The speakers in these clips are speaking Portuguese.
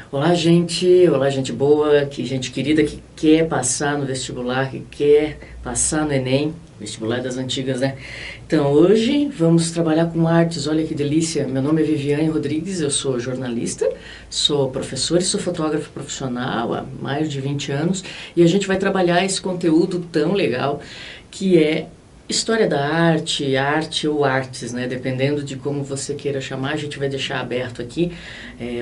Olá gente boa, gente querida que quer passar no vestibular, que quer passar no Enem, vestibular das antigas, né? Então hoje vamos trabalhar com artes, olha que delícia. Meu nome é Viviane Rodrigues, eu sou jornalista, sou professor e sou fotógrafo profissional há mais de 20 anos e a gente vai trabalhar esse conteúdo tão legal que é história da arte, arte ou artes, né? Dependendo de como você queira chamar, a gente vai deixar aberto aqui.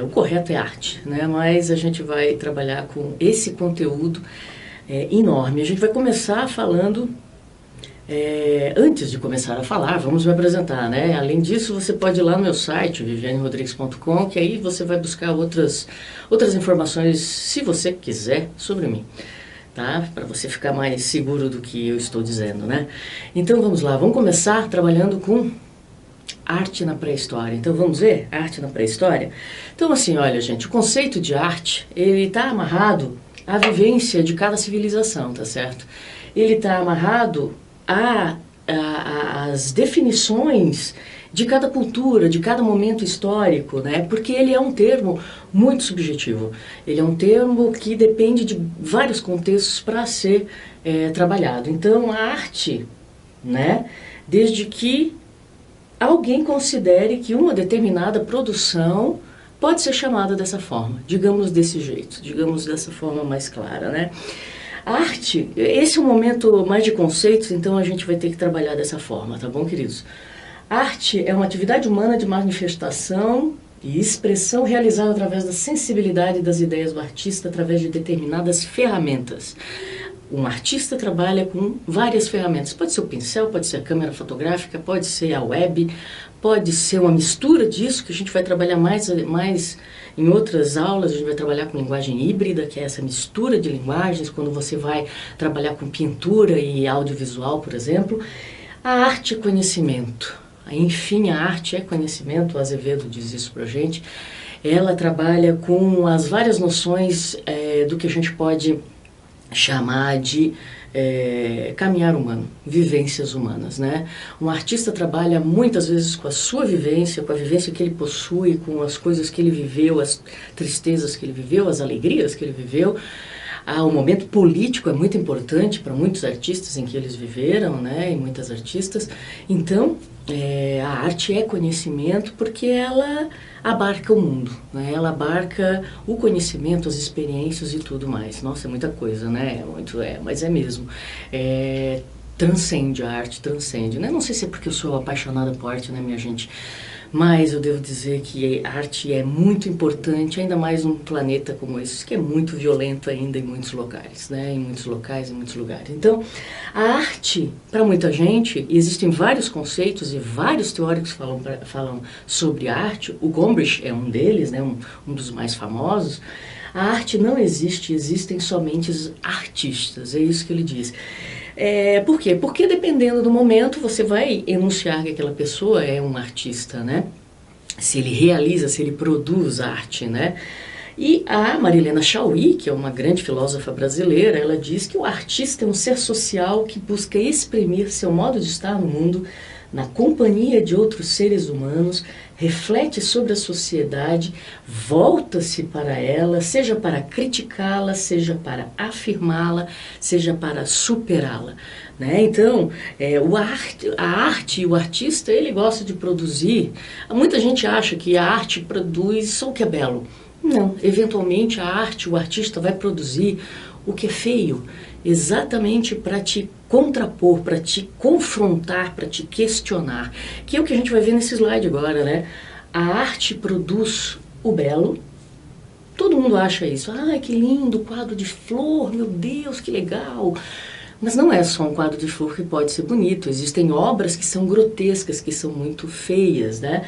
O correto é arte, né? Mas a gente vai trabalhar com esse conteúdo enorme. A gente vai começar falando... antes de começar a falar, vamos me apresentar, né? Além disso, você pode ir lá no meu site, vivianerodrigues.com, que aí você vai buscar outras informações, se você quiser, sobre mim. Tá? Para você ficar mais seguro do que eu estou dizendo, né? Então vamos lá, vamos começar trabalhando com arte na pré-história. Então vamos ver arte na pré-história? Então assim, olha gente, o conceito de arte, ele está amarrado à vivência de cada civilização, tá certo? Ele está amarrado às definições de cada cultura, de cada momento histórico, né? Porque ele é um termo muito subjetivo. Ele é um termo que depende de vários contextos para ser trabalhado. Então, a arte, né? Desde que alguém considere que uma determinada produção pode ser chamada dessa forma, digamos desse jeito, digamos dessa forma mais clara, né? A arte, esse é um momento mais de conceitos, então a gente vai ter que trabalhar dessa forma, tá bom, queridos? Arte é uma atividade humana de manifestação e expressão realizada através da sensibilidade das ideias do artista através de determinadas ferramentas. Um artista trabalha com várias ferramentas. Pode ser o pincel, pode ser a câmera fotográfica, pode ser a web, pode ser uma mistura disso, que a gente vai trabalhar mais em outras aulas. A gente vai trabalhar com linguagem híbrida, que é essa mistura de linguagens, quando você vai trabalhar com pintura e audiovisual, por exemplo. A arte é conhecimento. Enfim, a arte é conhecimento, o Azevedo diz isso pra gente. Ela trabalha com as várias noções do que a gente pode chamar de caminhar humano, vivências humanas, né? Um artista trabalha muitas vezes com a sua vivência, com a vivência que ele possui, com as coisas que ele viveu, as tristezas que ele viveu, as alegrias que ele viveu. O momento político é muito importante para muitos artistas em que eles viveram, né, e muitas artistas. Então, a arte é conhecimento porque ela abarca o mundo, né? Ela abarca o conhecimento, as experiências e tudo mais. Nossa, é muita coisa, né? Mas é mesmo. Transcende, a arte transcende, né? Não sei se é porque eu sou apaixonada por arte, né, minha gente? Mas eu devo dizer que a arte é muito importante, ainda mais num planeta como esse, que é muito violento ainda em muitos locais, né? Em muitos locais, em muitos lugares. Então, a arte, para muita gente, existem vários conceitos e vários teóricos falam sobre a arte. O Gombrich é um deles, né? Um dos mais famosos. A arte não existe, existem somente os artistas, é isso que ele diz. Por quê? Porque dependendo do momento você vai enunciar que aquela pessoa é um artista, né? Se ele realiza, se ele produz arte, né? E a Marilena Chauí, que é uma grande filósofa brasileira, ela diz que o artista é um ser social que busca exprimir seu modo de estar no mundo na companhia de outros seres humanos, reflete sobre a sociedade, volta-se para ela, seja para criticá-la, seja para afirmá-la, seja para superá-la, né? Então, a arte e o artista, ele gosta de produzir. Muita gente acha que a arte produz só o que é belo. Não, eventualmente a arte, o artista vai produzir o que é feio, exatamente para te contrapor, para te confrontar, para te questionar, que é o que a gente vai ver nesse slide agora, né? A arte produz o belo, todo mundo acha isso, ai que lindo, quadro de flor, meu Deus, que legal, mas não é só um quadro de flor que pode ser bonito, existem obras que são grotescas, que são muito feias, né?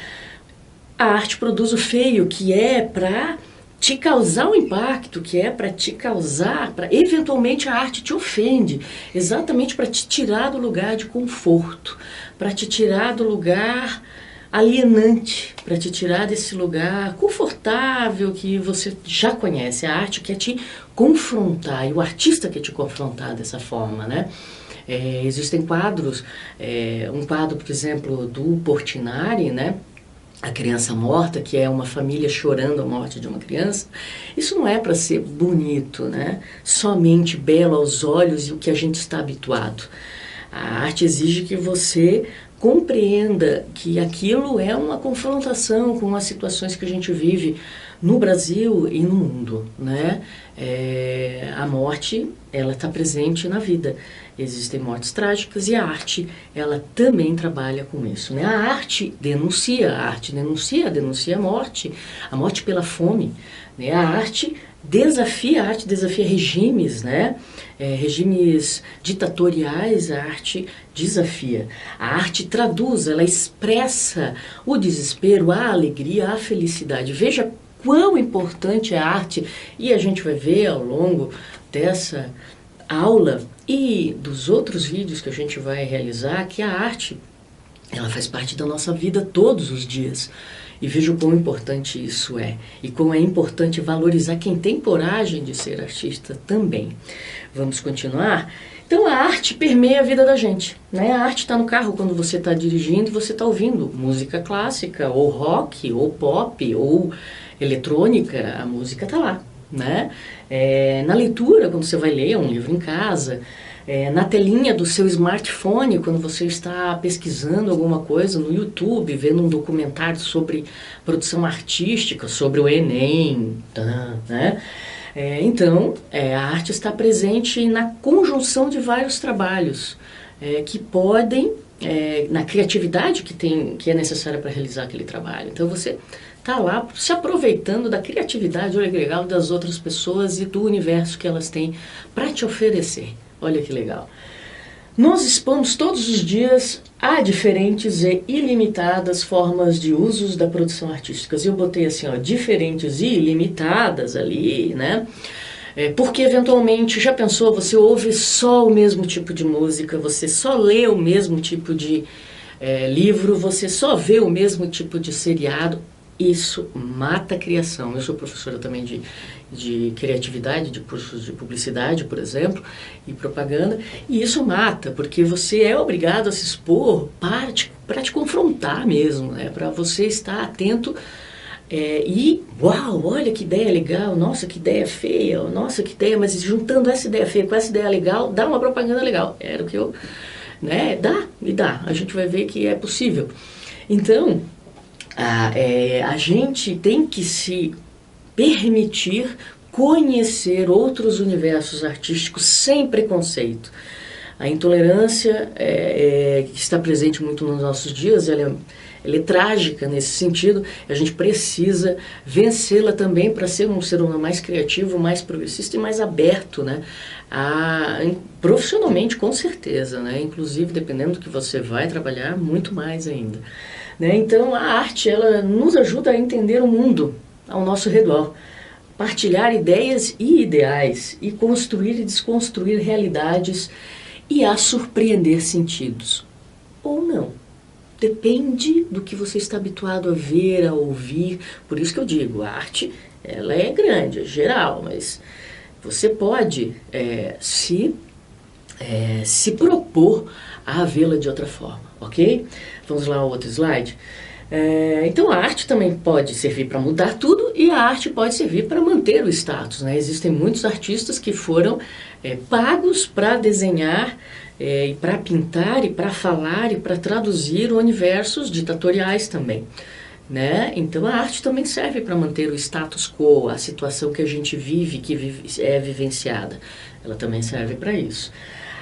A arte produz o feio, que é para te causar um impacto, que é para te causar, eventualmente a arte te ofende, exatamente para te tirar do lugar de conforto, para te tirar do lugar alienante, para te tirar desse lugar confortável que você já conhece. A arte quer te confrontar, e o artista quer te confrontar dessa forma, né? Existem quadros, um quadro, por exemplo, do Portinari, né? a criança morta, que é uma família chorando a morte de uma criança, isso não é para ser bonito, né? Somente belo aos olhos e o que a gente está habituado. A arte exige que você compreenda que aquilo é uma confrontação com as situações que a gente vive no Brasil e no mundo, né? A morte, ela está presente na vida. Existem mortes trágicas e a arte, ela também trabalha com isso, né? A arte denuncia a morte pela fome, né? A arte desafia regimes, né? Regimes ditatoriais, a arte desafia. A arte traduz, ela expressa o desespero, a alegria, a felicidade. Veja quão importante é a arte, e a gente vai ver ao longo dessa aula e dos outros vídeos que a gente vai realizar, que a arte, ela faz parte da nossa vida todos os dias. E veja o quão importante isso é. E como é importante valorizar quem tem coragem de ser artista também. Vamos continuar? Então a arte permeia a vida da gente, né? A arte está no carro quando você está dirigindo e você está ouvindo música clássica, ou rock, ou pop, ou eletrônica, a música está lá, né? Na leitura, quando você vai ler um livro em casa, na telinha do seu smartphone, quando você está pesquisando alguma coisa no YouTube, vendo um documentário sobre produção artística, sobre o Enem, né? Então, a arte está presente na conjunção de vários trabalhos que podem, na criatividade que é necessária para realizar aquele trabalho. Então, você está lá se aproveitando da criatividade, olha que legal, das outras pessoas e do universo que elas têm para te oferecer. Olha que legal. Nós expomos todos os dias a diferentes e ilimitadas formas de usos da produção artística. Eu botei assim, ó, diferentes e ilimitadas ali, né? Porque eventualmente, já pensou, você ouve só o mesmo tipo de música, você só lê o mesmo tipo de livro, você só vê o mesmo tipo de seriado. Isso mata a criação. Eu sou professora também de criatividade, de cursos de publicidade, por exemplo, e propaganda, e isso mata, porque você é obrigado a se expor para te confrontar mesmo, né? Para você estar atento e, uau, olha que ideia legal, nossa, que ideia feia, nossa, que ideia, mas juntando essa ideia feia com essa ideia legal, dá uma propaganda legal. Era o que eu, né? Dá, a gente vai ver que é possível. Então, a gente tem que se permitir conhecer outros universos artísticos sem preconceito. A intolerância que está presente muito nos nossos dias, ela é trágica nesse sentido. A gente precisa vencê-la também para ser um ser humano mais criativo, mais progressista e mais aberto, né? Profissionalmente, com certeza, né? Inclusive, dependendo do que você vai trabalhar, muito mais ainda. Né? Então, a arte, ela nos ajuda a entender o mundo ao nosso redor, partilhar ideias e ideais, e construir e desconstruir realidades e a surpreender sentidos. Ou não. Depende do que você está habituado a ver, a ouvir. Por isso que eu digo, a arte, ela é grande, é geral, mas você pode se propor a vê-la de outra forma, ok? Vamos lá ao outro slide. Então a arte também pode servir para mudar tudo e a arte pode servir para manter o status, né? Existem muitos artistas que foram pagos para desenhar e para pintar e para falar e para traduzir universos ditatoriais também, né? Então a arte também serve para manter o status quo, a situação que a gente vive, é vivenciada. Ela também serve para isso.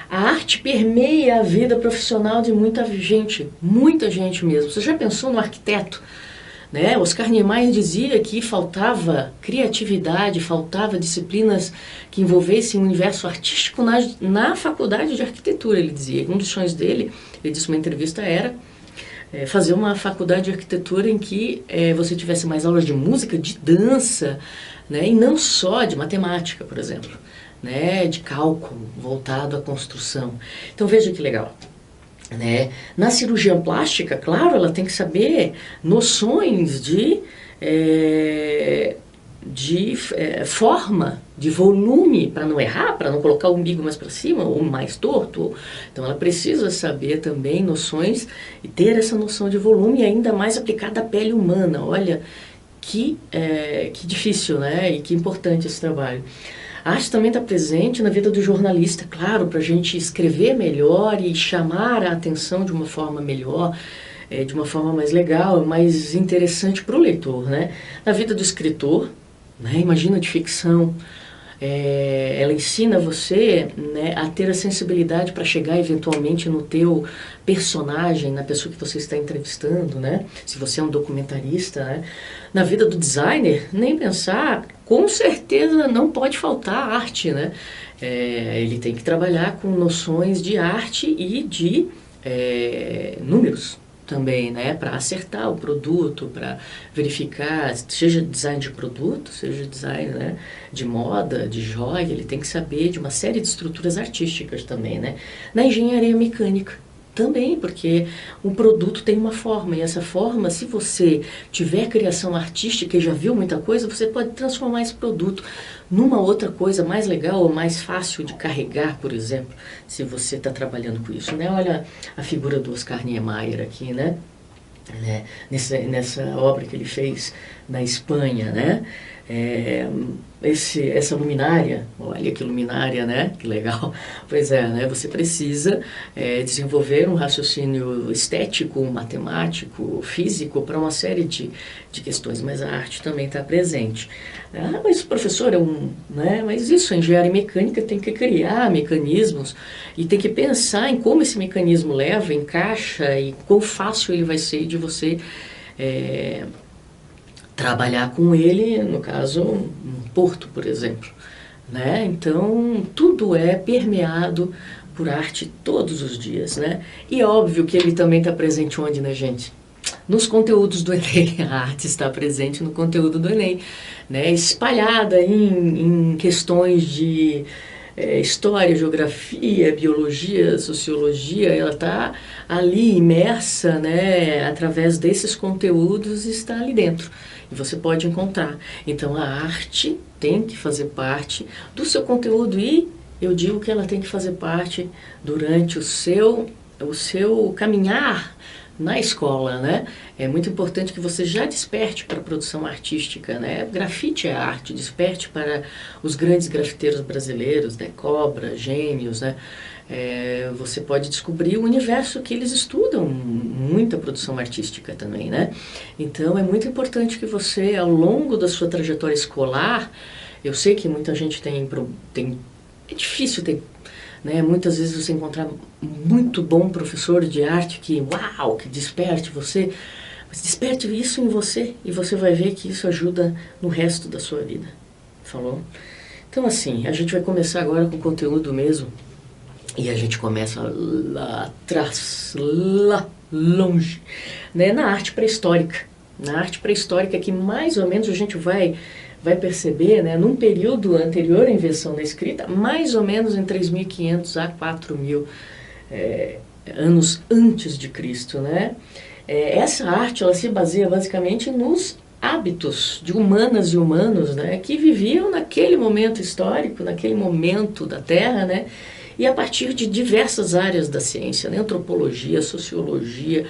A arte permeia a vida profissional de muita gente mesmo. Você já pensou no arquiteto? Né? Oscar Niemeyer dizia que faltava criatividade, faltava disciplinas que envolvessem o universo artístico na faculdade de arquitetura, ele dizia. Um dos sonhos dele, ele disse numa entrevista, era fazer uma faculdade de arquitetura em que você tivesse mais aulas de música, de dança, né? E não só de matemática, por exemplo. Né, de cálculo voltado à construção. Então veja que legal. Né? Na cirurgia plástica, claro, ela tem que saber noções de forma, de volume, para não errar, para não colocar o umbigo mais para cima ou mais torto. Então ela precisa saber também noções e ter essa noção de volume ainda mais aplicada à pele humana. Olha que difícil, né? E que importante esse trabalho. A arte também está presente na vida do jornalista, claro, para a gente escrever melhor e chamar a atenção de uma forma melhor, de uma forma mais legal, mais interessante para o leitor, né? Na vida do escritor, né? Imagina de ficção, ela ensina você, né, a ter a sensibilidade para chegar eventualmente no teu personagem, na pessoa que você está entrevistando, né? Se você é um documentarista, né? Na vida do designer, nem pensar, com certeza não pode faltar arte, né? Ele tem que trabalhar com noções de arte e de números também, né, para acertar o produto, para verificar, seja design de produto, seja design, né, de moda, de joia, ele tem que saber de uma série de estruturas artísticas também, né. Na engenharia mecânica também, porque um produto tem uma forma, e essa forma, se você tiver criação artística e já viu muita coisa, você pode transformar esse produto numa outra coisa mais legal ou mais fácil de carregar, por exemplo, se você está trabalhando com isso, né? Olha a figura do Oscar Niemeyer aqui, né? Nessa obra que ele fez na Espanha, né? Essa luminária, olha que luminária, né? Que legal. Pois é, né? Você precisa desenvolver um raciocínio estético, matemático, físico para uma série de questões, mas a arte também está presente. Mas o professor né? Mas isso, a engenharia mecânica tem que criar mecanismos e tem que pensar em como esse mecanismo leva, encaixa e quão fácil ele vai ser de você trabalhar com ele, no caso, um porto, por exemplo, né? Então, tudo é permeado por arte todos os dias, né? E óbvio que ele também está presente onde, né, gente? Nos conteúdos do Enem. A arte está presente no conteúdo do Enem, né? Espalhada em questões de história, geografia, biologia, sociologia, ela está ali imersa, né? Através desses conteúdos está ali dentro. E você pode encontrar. Então a arte tem que fazer parte do seu conteúdo e eu digo que ela tem que fazer parte durante o seu caminhar na escola, né? É muito importante que você já desperte para a produção artística, né? Grafite é arte, desperte para os grandes grafiteiros brasileiros, né? Cobra, Gêmeos, né? Você pode descobrir o universo que eles estudam, muita produção artística também, né? Então é muito importante que você, ao longo da sua trajetória escolar, eu sei que muita gente é difícil ter, né? Muitas vezes você encontrar muito bom professor de arte que desperte você, mas desperte isso em você e você vai ver que isso ajuda no resto da sua vida, falou? Então assim, a gente vai começar agora com o conteúdo mesmo. E a gente começa lá atrás, lá longe, né? Na arte pré-histórica. Na arte pré-histórica que mais ou menos a gente vai perceber, né? Num período anterior à invenção da escrita, mais ou menos em 3.500 a 4.000 anos antes de Cristo, né? Essa arte ela se baseia basicamente nos hábitos de humanas e humanos, né? Que viviam naquele momento histórico, naquele momento da Terra, né? E a partir de diversas áreas da ciência, né? Antropologia, sociologia,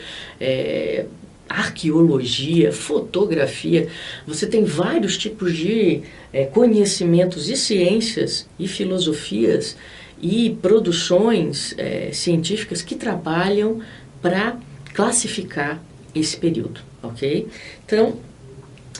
arqueologia, fotografia, você tem vários tipos de conhecimentos e ciências e filosofias e produções científicas que trabalham para classificar esse período, ok? Então,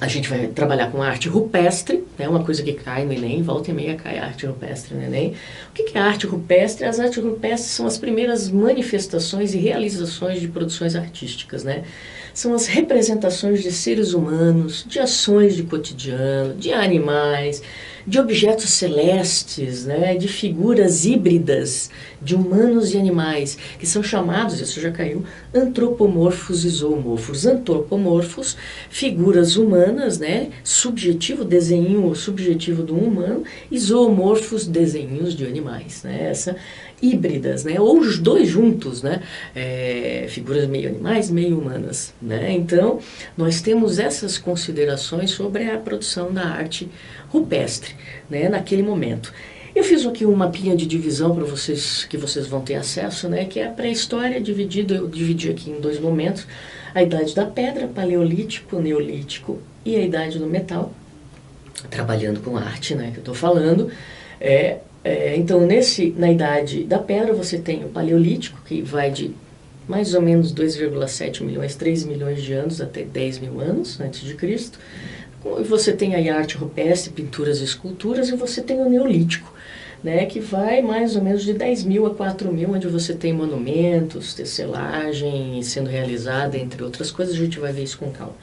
a gente vai trabalhar com a arte rupestre, né, uma coisa que cai no Enem, volta e meia cai a arte rupestre no Enem. O que é a arte rupestre? As artes rupestres são as primeiras manifestações e realizações de produções artísticas, né? São as representações de seres humanos, de ações de cotidiano, de animais, de objetos celestes, né, de figuras híbridas de humanos e animais, que são chamados, isso já caiu, antropomorfos e zoomorfos. Antropomorfos, figuras humanas, né, subjetivo, desenho subjetivo do humano, e zoomorfos, desenhos de animais, né, híbridas, né? Ou os dois juntos, né? Figuras meio animais, meio humanas, né? Então, nós temos essas considerações sobre a produção da arte rupestre, né? Naquele momento. Eu fiz aqui um mapinha de divisão para vocês, que vocês vão ter acesso, né? Que é a pré-história dividida, eu dividi aqui em 2 momentos: a idade da pedra, paleolítico, neolítico, e a idade do metal, trabalhando com arte, né? Que eu estou falando. Então, na idade da pedra, você tem o paleolítico, que vai de mais ou menos 2,7 milhões, 3 milhões de anos até 10 mil anos antes de Cristo. Você tem aí a arte rupestre, pinturas e esculturas, e você tem o neolítico, né, que vai mais ou menos de 10 mil a 4 mil, onde você tem monumentos, tecelagem sendo realizada, entre outras coisas. A gente vai ver isso com calma.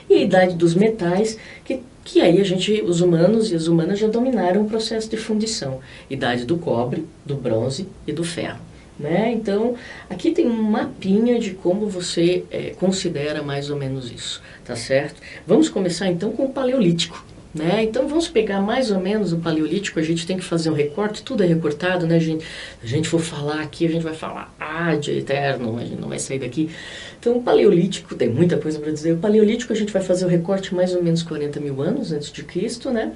E a idade dos metais, que aí os humanos e as humanas já dominaram o processo de fundição. Idade do cobre, do bronze e do ferro, né? Então, aqui tem um mapinha de como você considera mais ou menos isso, tá certo? Vamos começar então com o paleolítico, né? Então vamos pegar mais ou menos o paleolítico. A gente tem que fazer um recorte, tudo é recortado, né, gente? A gente for falar aqui, a gente vai falar de eterno, a gente não vai sair daqui. Então o paleolítico, tem muita coisa para dizer. O paleolítico a gente vai fazer o recorte mais ou menos 40 mil anos antes de Cristo, né?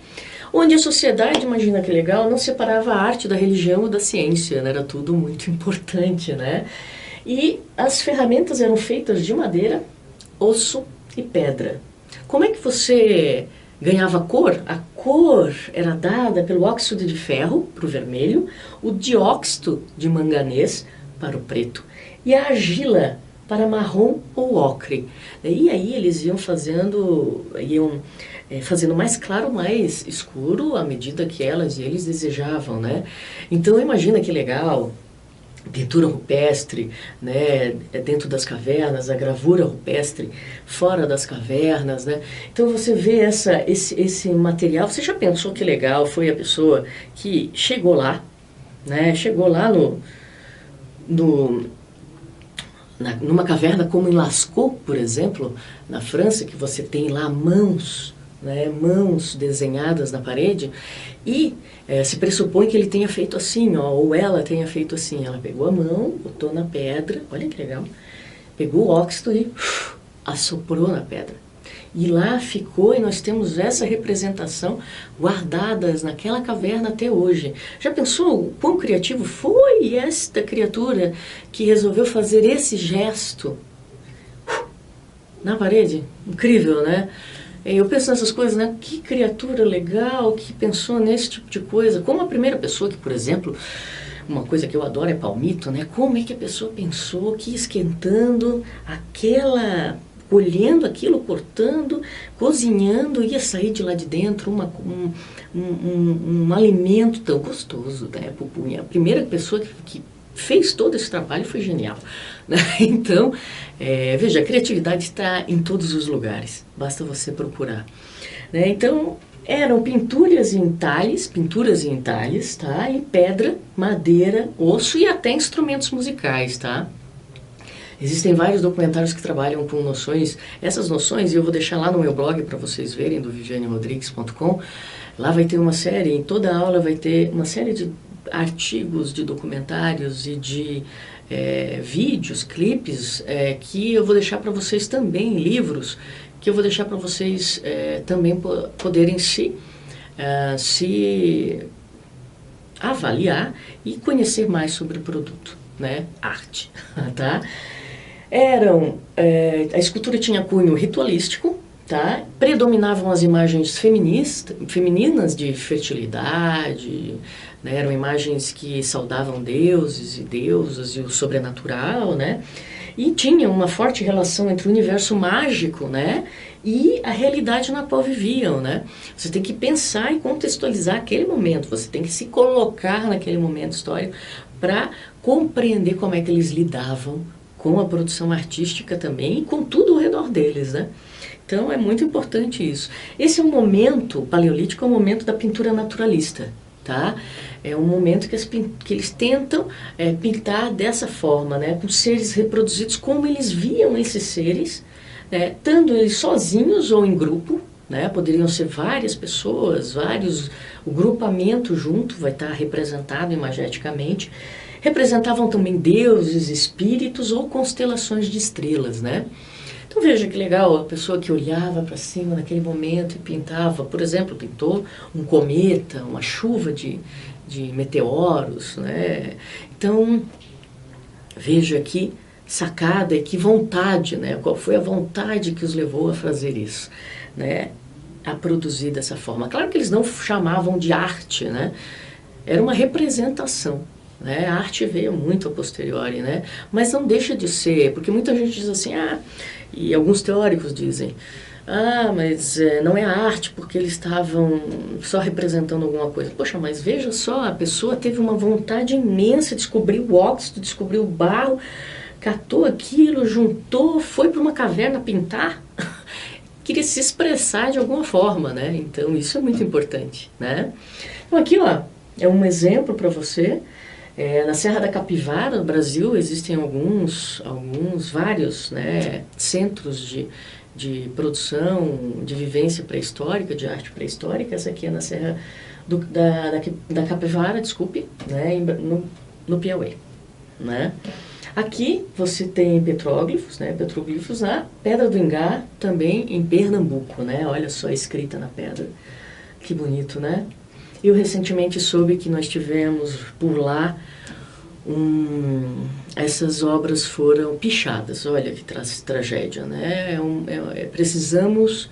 Onde a sociedade, imagina que legal, não separava a arte da religião ou da ciência, né? Era tudo muito importante, né? E as ferramentas eram feitas de madeira, osso e pedra. Como é que você ganhava cor? A cor era dada pelo óxido de ferro, para o vermelho, o dióxido de manganês, para o preto, e a argila, para marrom ou ocre. E aí eles iam fazendo mais claro, mais escuro, à medida que elas e eles desejavam, né? Então imagina que legal, pintura rupestre, né, dentro das cavernas, a gravura rupestre fora das cavernas, né? Então você vê esse material. Você já pensou que legal foi a pessoa que chegou lá, né? Chegou lá numa caverna como em Lascaux, por exemplo, na França, que você tem lá mãos, né, mãos desenhadas na parede, e se pressupõe que ele tenha feito assim, ou ela tenha feito assim. Ela pegou a mão, botou na pedra, olha que legal, pegou o óxido e assoprou na pedra. E lá ficou, e nós temos essa representação guardadas naquela caverna até hoje. Já pensou o quão criativo foi esta criatura que resolveu fazer esse gesto na parede? Incrível, né? Eu penso nessas coisas, né? Que criatura legal que pensou nesse tipo de coisa. Como a primeira pessoa que, por exemplo, uma coisa que eu adoro é palmito, né? Como é que a pessoa pensou que esquentando colhendo aquilo, cortando, cozinhando, ia sair de lá de dentro um alimento tão gostoso, né? Pupunha. A primeira pessoa que fez todo esse trabalho foi genial, né? Então, veja, a criatividade está em todos os lugares, basta você procurar, né? Então, eram pinturas em entalhes, tá? Em pedra, madeira, osso e até instrumentos musicais, tá? Existem vários documentários que trabalham com noções, essas noções, e eu vou deixar lá no meu blog para vocês verem, do vivianerodrigues.com. Lá vai ter uma série, em toda a aula vai ter uma série de artigos, de documentários e de vídeos, clipes, que eu vou deixar para vocês também, livros, que eu vou deixar para vocês também poderem se avaliar e conhecer mais sobre o produto, né? Arte, tá? A escultura tinha cunho ritualístico, tá? Predominavam as imagens femininas de fertilidade, né? Eram imagens que saudavam deuses e deusas e o sobrenatural, né? E tinha uma forte relação entre o universo mágico, né, e a realidade na qual viviam, né? Você tem que pensar e contextualizar aquele momento, você tem que se colocar naquele momento histórico para compreender como é que eles lidavam com a produção artística também e com tudo ao redor deles, né? Então é muito importante isso. Esse é um momento, o paleolítico é um momento da pintura naturalista, tá? É um momento que eles tentam pintar dessa forma, né? Com seres reproduzidos como eles viam esses seres, né? Tanto eles sozinhos ou em grupo, né? Poderiam ser várias pessoas, o grupamento junto vai estar representado imageticamente, representavam também deuses, espíritos ou constelações de estrelas, né? Então veja que legal, a pessoa que olhava para cima naquele momento e pintava, por exemplo, pintou um cometa, uma chuva de meteoros, né? Então veja que sacada e que vontade, né? Qual foi a vontade que os levou a fazer isso, né? A produzir dessa forma. Claro que eles não chamavam de arte, né? Era uma representação, né? A arte veio muito a posteriori, né? Mas não deixa de ser, porque muita gente diz assim, e alguns teóricos dizem, mas não é arte porque eles estavam só representando alguma coisa. Poxa, mas veja só, a pessoa teve uma vontade imensa, descobriu o óxido, descobriu o barro, catou aquilo, juntou, foi para uma caverna pintar, queria se expressar de alguma forma, né? Então isso é muito importante, né? Então aqui, ó, é um exemplo para você. Na Serra da Capivara, no Brasil, existem vários, né, centros de produção, de vivência pré-histórica, de arte pré-histórica. Essa aqui é na Serra da Capivara, desculpe, né, no Piauí, né? Aqui você tem petroglifos, né, petroglifos na Pedra do Ingá, também em Pernambuco, né? Olha só a escrita na pedra, que bonito, né? Eu recentemente soube que nós tivemos por lá, essas obras foram pichadas. Olha que tragédia, né? Precisamos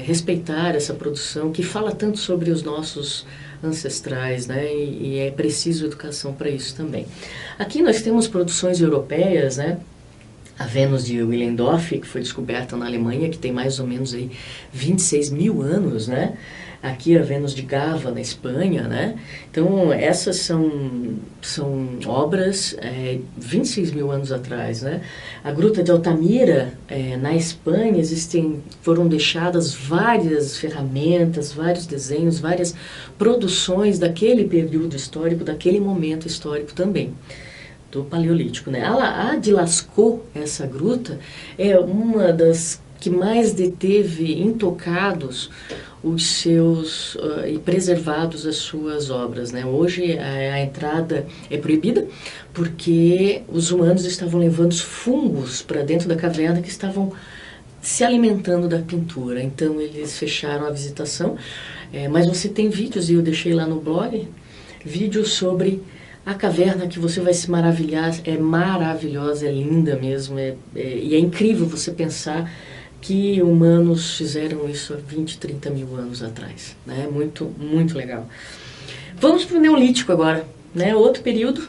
respeitar essa produção que fala tanto sobre os nossos ancestrais, né? E é preciso educação para isso também. Aqui nós temos produções europeias, né? A Vênus de Willendorf, que foi descoberta na Alemanha, que tem mais ou menos aí 26 mil anos, né? Aqui a Vênus de Gava, na Espanha, né? Então, essas são obras 26 mil anos atrás, né? A Gruta de Altamira, na Espanha, foram deixadas várias ferramentas, vários desenhos, várias produções daquele período histórico, daquele momento histórico também, do Paleolítico, né? A de Lascaux, essa gruta, é uma das que mais deteve intocados os seus e preservados as suas obras, né? Hoje a entrada é proibida porque os humanos estavam levando fungos para dentro da caverna que estavam se alimentando da pintura. Então eles fecharam a visitação, mas você tem vídeos, e eu deixei lá no blog, vídeos sobre a caverna que você vai se maravilhar. É maravilhosa, é linda mesmo, e é incrível você pensar que humanos fizeram isso há 20, 30 mil anos atrás, né? Muito, muito legal. Vamos para o Neolítico agora, né? Outro período,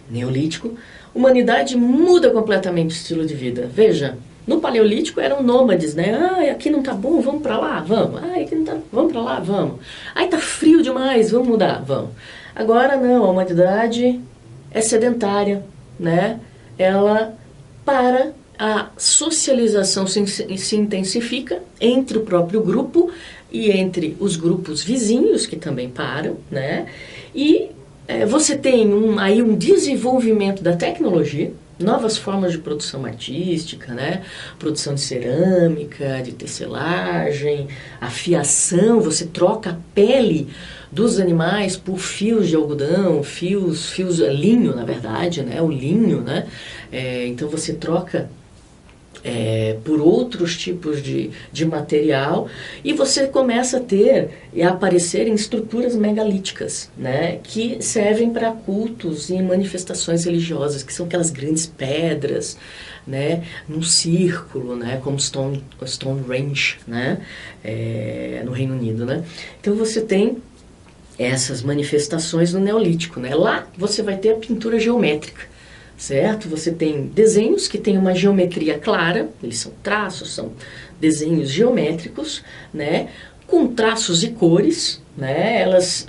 Neolítico. Humanidade muda completamente o estilo de vida. Veja, no Paleolítico eram nômades, né? Aqui não tá bom, vamos para lá, vamos. Aqui não tá, vamos para lá, vamos. Tá frio demais, vamos mudar, vamos. Agora não, a humanidade é sedentária, né? A socialização se intensifica entre o próprio grupo e entre os grupos vizinhos, que também param, né? E você tem aí um desenvolvimento da tecnologia, novas formas de produção artística, né? Produção de cerâmica, de tecelagem, afiação, você troca a pele dos animais por fios de algodão, linho, na verdade, né? O linho, né? Então você troca por outros tipos de material, e você começa a ter e a aparecer em estruturas megalíticas, né, que servem para cultos e manifestações religiosas, que são aquelas grandes pedras, né, num círculo, né, como Stonehenge, né, no Reino Unido, né. Então você tem essas manifestações no Neolítico, né. Lá você vai ter a pintura geométrica, certo? Você tem desenhos que têm uma geometria clara, eles são traços, são desenhos geométricos, né? Com traços e cores, né? Elas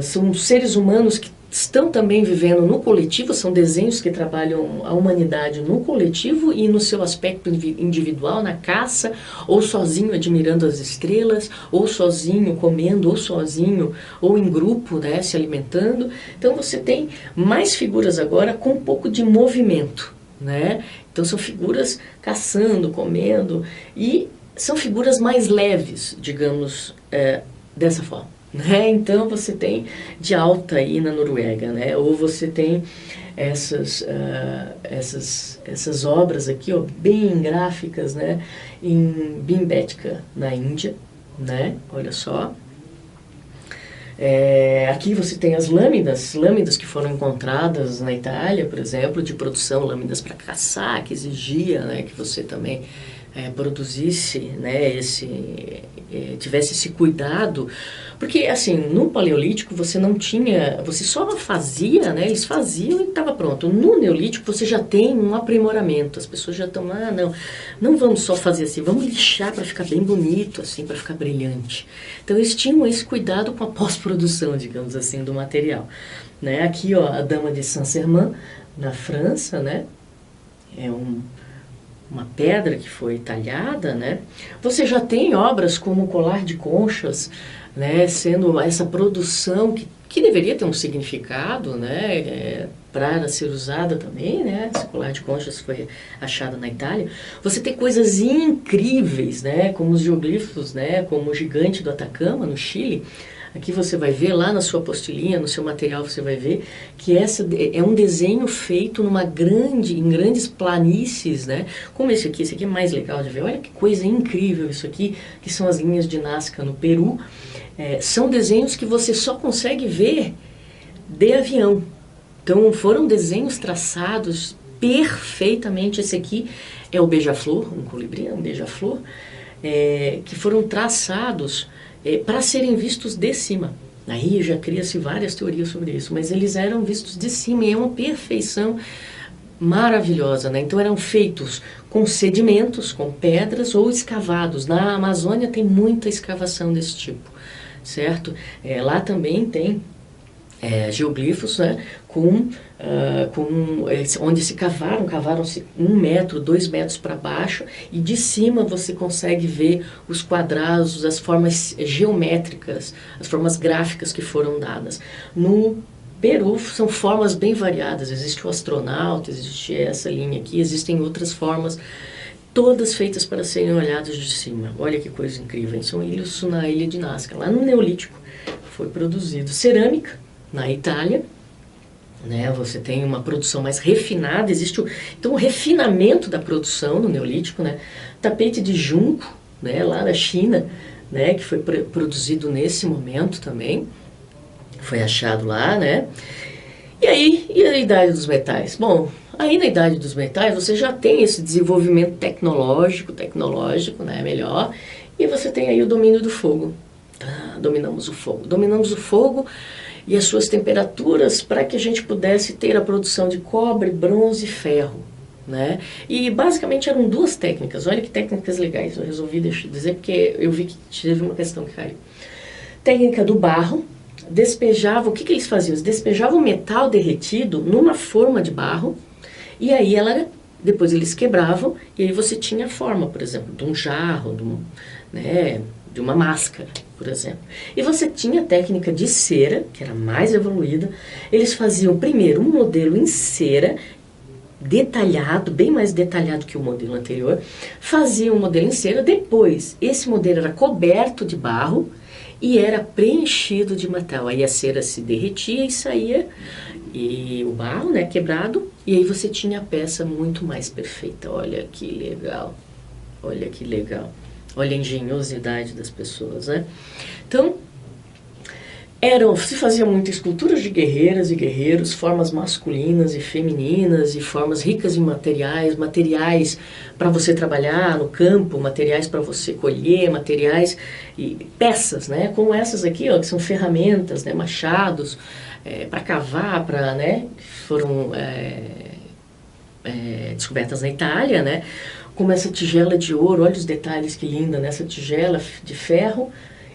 são seres humanos que estão também vivendo no coletivo, são desenhos que trabalham a humanidade no coletivo e no seu aspecto individual, na caça, ou sozinho admirando as estrelas, ou sozinho comendo, ou sozinho, ou em grupo, né, se alimentando. Então você tem mais figuras agora com um pouco de movimento, né? Então são figuras caçando, comendo, e são figuras mais leves, digamos, dessa forma, né? Então você tem de alta aí na Noruega, né? Ou você tem essas obras aqui, ó, bem gráficas, né? Em Bhimbetka, na Índia, né? Olha só. Aqui você tem as lâminas que foram encontradas na Itália, por exemplo, de produção, lâminas para caçar, que exigia, né, que você também produzisse, né, tivesse esse cuidado, porque assim, no Paleolítico você não tinha, você só fazia, né, eles faziam e estava pronto. No Neolítico você já tem um aprimoramento, as pessoas já estão, não vamos só fazer assim, vamos lixar para ficar bem bonito, assim, para ficar brilhante. Então eles tinham esse cuidado com a pós-produção, digamos assim, do material, né? Aqui, ó, a Dama de Saint-Sernin, na França, né, é uma pedra que foi talhada, né? Você já tem obras como o Colar de Conchas, né? Sendo essa produção que deveria ter um significado, né? Para ser usada também, né? Esse colar de conchas foi achado na Itália. Você tem coisas incríveis, né? Como os geoglifos, né? Como o gigante do Atacama, no Chile. Aqui você vai ver, lá na sua apostilinha, no seu material, você vai ver que essa é um desenho feito em grandes planícies, né? Como esse aqui é mais legal de ver. Olha que coisa incrível isso aqui, que são as linhas de Nazca no Peru. São desenhos que você só consegue ver de avião. Então foram desenhos traçados perfeitamente. Esse aqui é o beija-flor, um colibri, um beija-flor, que foram traçados para serem vistos de cima. Aí já cria-se várias teorias sobre isso, mas eles eram vistos de cima e é uma perfeição maravilhosa, né? Então eram feitos com sedimentos, com pedras ou escavados. Na Amazônia tem muita escavação desse tipo, certo? Lá também tem geoglifos, né? Onde cavaram-se 1 metro, 2 metros para baixo, e de cima você consegue ver os quadrados, as formas geométricas, as formas gráficas que foram dadas. No Peru são formas bem variadas, existe o astronauta, existe essa linha aqui, existem outras formas, todas feitas para serem olhadas de cima. Olha que coisa incrível, isso na ilha de Nazca, lá no Neolítico foi produzido. Cerâmica, na Itália, né, você tem uma produção mais refinada, então o refinamento da produção no Neolítico, né, tapete de junco, né, lá na China, né, que foi produzido nesse momento também, foi achado lá, né. E a Idade dos Metais? Bom, aí na Idade dos Metais você já tem esse desenvolvimento tecnológico, né, melhor, e você tem aí o domínio do fogo. Dominamos o fogo e as suas temperaturas para que a gente pudesse ter a produção de cobre, bronze e ferro, né? E basicamente eram 2 técnicas. Olha que técnicas legais. Eu resolvi dizer porque eu vi que teve uma questão que caiu. Técnica do barro. O que eles faziam? Eles despejavam o metal derretido numa forma de barro e aí depois eles quebravam e aí você tinha a forma, por exemplo, de um jarro, de uma máscara, por exemplo. E você tinha a técnica de cera, que era mais evoluída. Eles faziam primeiro um modelo em cera, detalhado, bem mais detalhado que o modelo anterior. Faziam um modelo em cera, depois esse modelo era coberto de barro e era preenchido de metal. Aí a cera se derretia e saía, e o barro, né, quebrado, e aí você tinha a peça muito mais perfeita. Olha que legal, olha que legal. Olha a engenhosidade das pessoas, né? Então, se fazia muitas esculturas de guerreiras e guerreiros, formas masculinas e femininas, e formas ricas em materiais para você trabalhar no campo, materiais para você colher, materiais e peças, né? Como essas aqui, ó, que são ferramentas, né? Machados, para cavar, né? Que foram descobertas na Itália, né? Como essa tigela de ouro, olha os detalhes que linda nessa tigela de ferro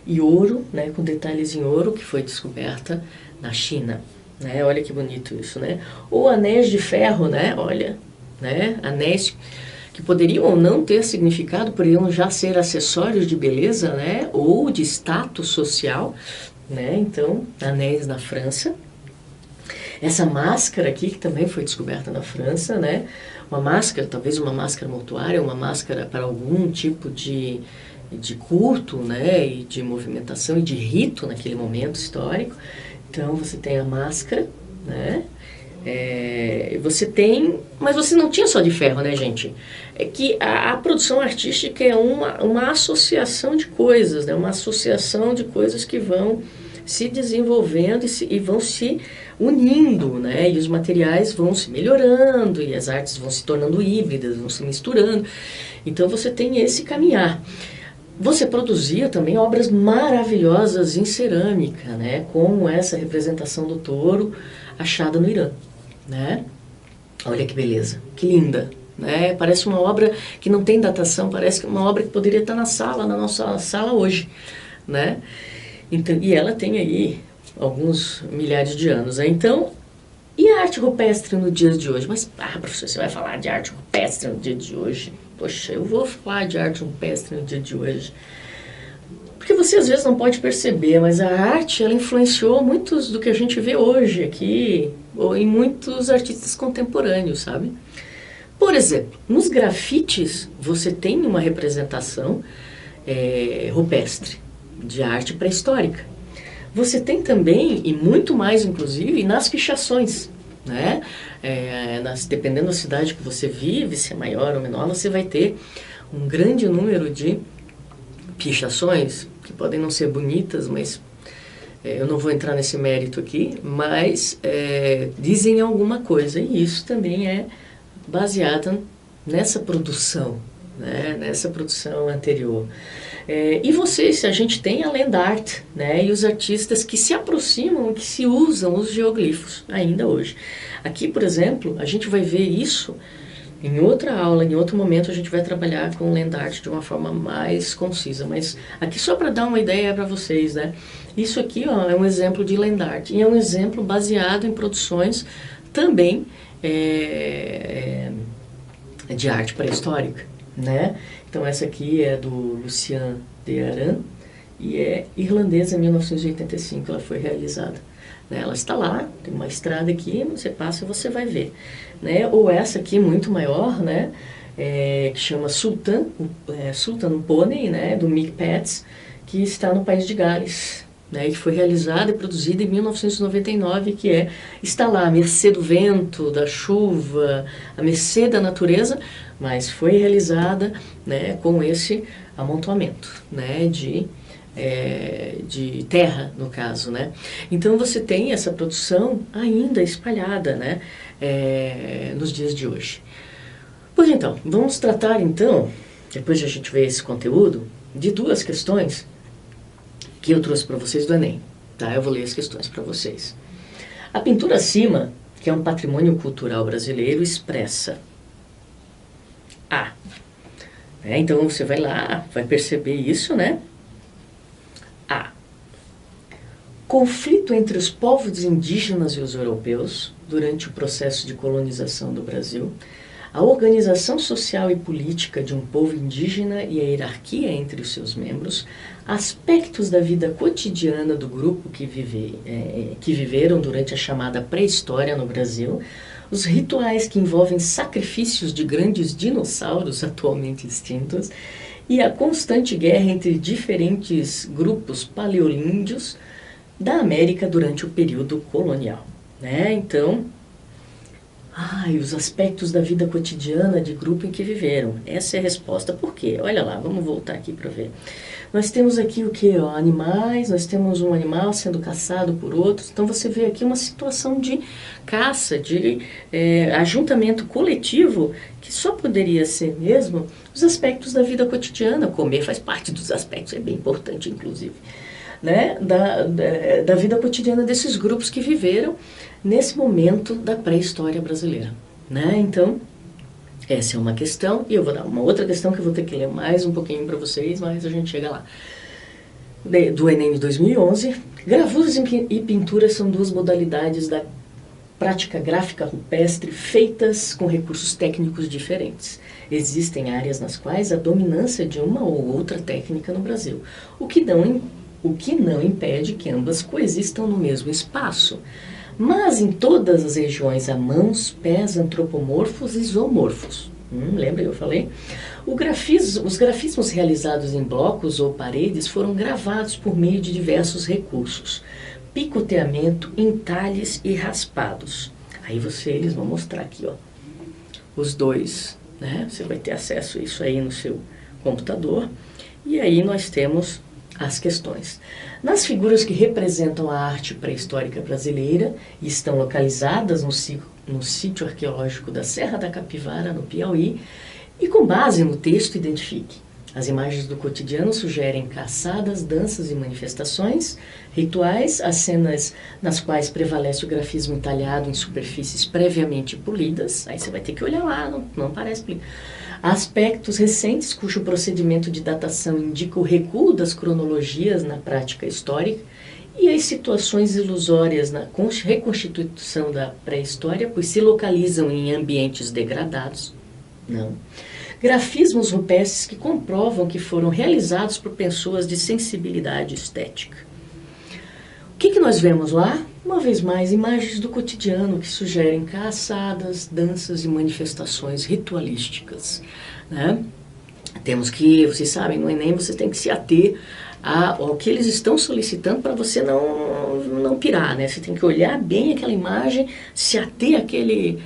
e ouro, né, com detalhes em ouro, que foi descoberta na China, né? Olha que bonito isso, né? Ou anéis de ferro, né? Olha, né? Anéis que poderiam ou não ter significado, poderiam já ser acessórios de beleza, né? Ou de status social, né? Então, anéis na França. Essa máscara aqui, que também foi descoberta na França, né? Uma máscara, talvez uma máscara mortuária, uma máscara para algum tipo de de culto, né, e de movimentação e de rito naquele momento histórico. Então você tem a máscara, né? Você tem, mas você não tinha só de ferro, né, gente? É que a produção artística é uma associação de coisas, né? Uma associação de coisas que vão se desenvolvendo e vão se unindo, né? E os materiais vão se melhorando e as artes vão se tornando híbridas, vão se misturando. Então você tem esse caminhar. Você produzia também obras maravilhosas em cerâmica, né? Como essa representação do touro achada no Irã, né? Olha que beleza, que linda, né? Parece uma obra que não tem datação, parece uma obra que poderia estar na nossa sala hoje, né? Então, e ela tem aí alguns milhares de anos, né? Então, e a arte rupestre no dia de hoje? Mas, professor, você vai falar de arte rupestre no dia de hoje? Poxa, eu vou falar de arte rupestre no dia de hoje. Porque você às vezes não pode perceber, mas a arte, ela influenciou muitos do que a gente vê hoje aqui, ou em muitos artistas contemporâneos, sabe? Por exemplo, nos grafites você tem uma representação rupestre, de arte pré-histórica. Você tem também, e muito mais inclusive, nas pichações, né? Dependendo da cidade que você vive, se é maior ou menor, você vai ter um grande número de pichações, que podem não ser bonitas, mas eu não vou entrar nesse mérito aqui, mas dizem alguma coisa, e isso também é baseado nessa produção, né? Nessa produção anterior. A gente tem a land art, né? E os artistas que se aproximam, que se usam os geoglifos ainda hoje. Aqui, por exemplo, a gente vai ver isso em outra aula, em outro momento a gente vai trabalhar com land art de uma forma mais concisa, mas aqui só para dar uma ideia para vocês, né? Isso aqui, ó, é um exemplo de land art, e é um exemplo baseado em produções também de arte pré-histórica, né? Então essa aqui é do Lucien de Arran e é irlandesa, 1985 ela foi realizada. Ela está lá, tem uma estrada aqui, você passa e você vai ver, né? Ou essa aqui, muito maior, né? Que chama Sultan Pony, né? Do Mick Pats, que está no país de Gales, né? Que foi realizada e produzida em 1999, está lá à mercê do vento, da chuva, à mercê da natureza, mas foi realizada, né? Com esse amontoamento, né? De terra, no caso, né? Então você tem essa produção ainda espalhada, né? Nos dias de hoje. Pois então, vamos tratar então, depois de a gente ver esse conteúdo, de duas questões que eu trouxe para vocês do Enem, tá? Eu vou ler as questões para vocês. A pintura acima, que é um patrimônio cultural brasileiro, expressa A. Então você vai lá, vai perceber isso, né? A. Conflito entre os povos indígenas e os europeus durante o processo de colonização do Brasil, a organização social e política de um povo indígena e a hierarquia entre os seus membros, aspectos da vida cotidiana do grupo que viveram durante a chamada pré-história no Brasil, os rituais que envolvem sacrifícios de grandes dinossauros atualmente extintos, e a constante guerra entre diferentes grupos paleolíndios da América durante o período colonial, né? Então, os aspectos da vida cotidiana de grupo em que viveram. Essa é a resposta. Por quê? Olha lá, vamos voltar aqui para ver. Nós temos aqui o que? Animais, nós temos um animal sendo caçado por outros. Então você vê aqui uma situação de caça, de ajuntamento coletivo, que só poderia ser mesmo os aspectos da vida cotidiana. Comer faz parte dos aspectos, é bem importante, inclusive, né? Da vida cotidiana desses grupos que viveram nesse momento da pré-história brasileira, né? Então, essa é uma questão, e eu vou dar uma outra questão que eu vou ter que ler mais um pouquinho para vocês, mas a gente chega lá. Do Enem de 2011, gravuras e pinturas são duas modalidades da prática gráfica rupestre feitas com recursos técnicos diferentes. Existem áreas nas quais a dominância de uma ou outra técnica no Brasil, o que não impede que ambas coexistam no mesmo espaço. Mas em todas as regiões há mãos, pés antropomorfos e zoomorfos. Lembra que eu falei? Os grafismos realizados em blocos ou paredes foram gravados por meio de diversos recursos. Picoteamento, entalhes e raspados. Aí eles vão mostrar aqui, ó, os dois, né? Você vai ter acesso a isso aí no seu computador. E aí nós temos as questões. Nas figuras que representam a arte pré-histórica brasileira e estão localizadas no sítio arqueológico da Serra da Capivara, no Piauí, e com base no texto identifique. As imagens do cotidiano sugerem caçadas, danças e manifestações, rituais, as cenas nas quais prevalece o grafismo entalhado em superfícies previamente polidas. Aí você vai ter que olhar lá, não aparece. Aspectos recentes cujo procedimento de datação indica o recuo das cronologias na prática histórica e as situações ilusórias na reconstituição da pré-história, pois se localizam em ambientes degradados. Não. Grafismos rupestres que comprovam que foram realizados por pessoas de sensibilidade estética. O que nós vemos lá? Uma vez mais, imagens do cotidiano que sugerem caçadas, danças e manifestações ritualísticas, né? Temos que, vocês sabem, no Enem você tem que se ater ao que eles estão solicitando para você não pirar, né? Você tem que olhar bem aquela imagem, se ater àquele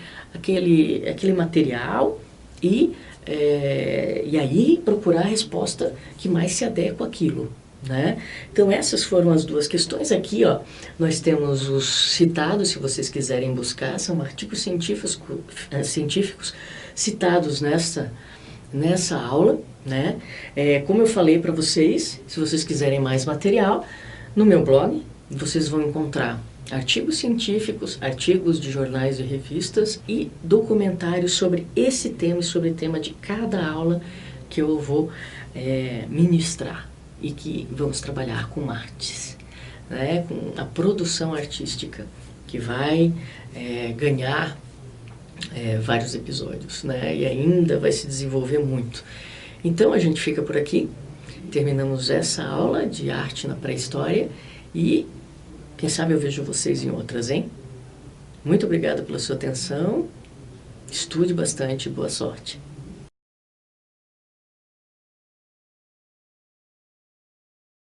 material e aí procurar a resposta que mais se adequa àquilo, né? Então essas foram as duas questões. Aqui, ó, nós temos os citados, se vocês quiserem buscar, são artigos científicos citados nessa aula, né? Como eu falei para vocês, se vocês quiserem mais material, no meu blog vocês vão encontrar artigos científicos, artigos de jornais e revistas e documentários sobre esse tema e sobre o tema de cada aula que eu vou ministrar e que vamos trabalhar com artes, né? Com a produção artística que vai ganhar vários episódios, né? E ainda vai se desenvolver muito. Então a gente fica por aqui, terminamos essa aula de arte na pré-história e quem sabe eu vejo vocês em outras, hein? Muito obrigado pela sua atenção, estude bastante e boa sorte.